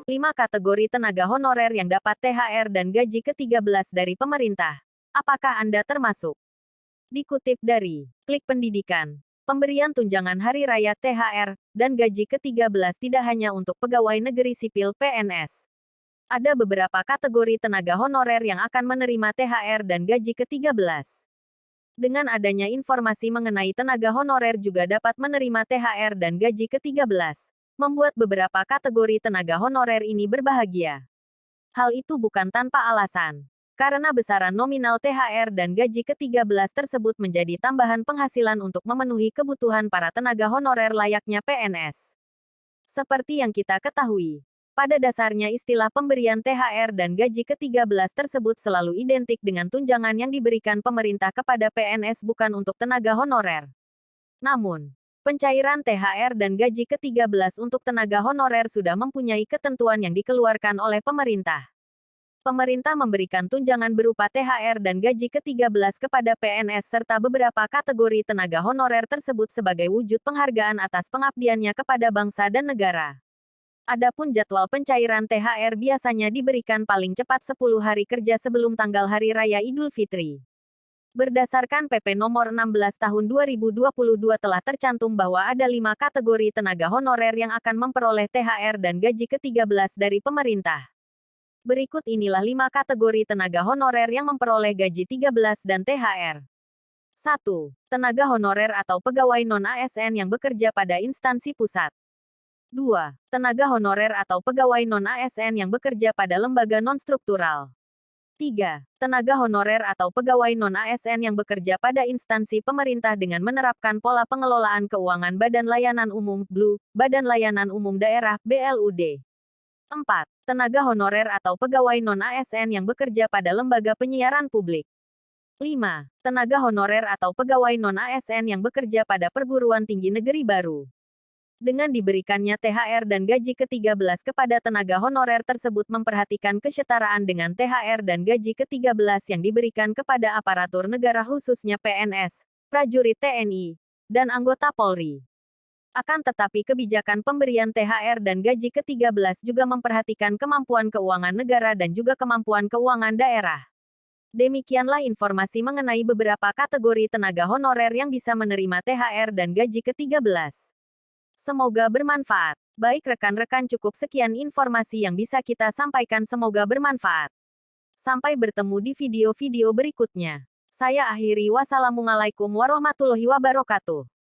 5 kategori tenaga honorer yang dapat THR dan gaji ke-13 dari pemerintah. Apakah Anda termasuk? Dikutip dari Klik Pendidikan, pemberian tunjangan hari raya THR dan gaji ke-13 tidak hanya untuk pegawai negeri sipil PNS. Ada beberapa kategori tenaga honorer yang akan menerima THR dan gaji ke-13. Dengan adanya informasi mengenai tenaga honorer juga dapat menerima THR dan gaji ke-13, membuat beberapa kategori tenaga honorer ini berbahagia. Hal itu bukan tanpa alasan. Karena besaran nominal THR dan gaji ke-13 tersebut menjadi tambahan penghasilan untuk memenuhi kebutuhan para tenaga honorer layaknya PNS. Seperti yang kita ketahui, pada dasarnya istilah pemberian THR dan gaji ke-13 tersebut selalu identik dengan tunjangan yang diberikan pemerintah kepada PNS bukan untuk tenaga honorer. Namun, pencairan THR dan gaji ke-13 untuk tenaga honorer sudah mempunyai ketentuan yang dikeluarkan oleh pemerintah. Pemerintah memberikan tunjangan berupa THR dan gaji ke-13 kepada PNS serta beberapa kategori tenaga honorer tersebut sebagai wujud penghargaan atas pengabdiannya kepada bangsa dan negara. Adapun jadwal pencairan THR biasanya diberikan paling cepat 10 hari kerja sebelum tanggal Hari Raya Idul Fitri. Berdasarkan PP nomor 16 tahun 2022 telah tercantum bahwa ada 5 kategori tenaga honorer yang akan memperoleh THR dan gaji ke-13 dari pemerintah. Berikut inilah 5 kategori tenaga honorer yang memperoleh gaji 13 dan THR. 1. Tenaga honorer atau pegawai non-ASN yang bekerja pada instansi pusat. 2. Tenaga honorer atau pegawai non-ASN yang bekerja pada lembaga non-struktural. 3. Tenaga honorer atau pegawai non-ASN yang bekerja pada instansi pemerintah dengan menerapkan pola pengelolaan keuangan Badan Layanan Umum (BLU), Badan Layanan Umum Daerah (BLUD). 4. Tenaga honorer atau pegawai non-ASN yang bekerja pada lembaga penyiaran publik. 5. Tenaga honorer atau pegawai non-ASN yang bekerja pada perguruan tinggi negeri baru. Dengan diberikannya THR dan gaji ke-13 kepada tenaga honorer tersebut memperhatikan kesetaraan dengan THR dan gaji ke-13 yang diberikan kepada aparatur negara khususnya PNS, prajurit TNI, dan anggota Polri. Akan tetapi kebijakan pemberian THR dan gaji ke-13 juga memperhatikan kemampuan keuangan negara dan juga kemampuan keuangan daerah. Demikianlah informasi mengenai beberapa kategori tenaga honorer yang bisa menerima THR dan gaji ke-13. Semoga bermanfaat. Baik rekan-rekan, cukup sekian informasi yang bisa kita sampaikan, semoga bermanfaat. Sampai bertemu di video-video berikutnya. Saya akhiri, wassalamualaikum warahmatullahi wabarakatuh.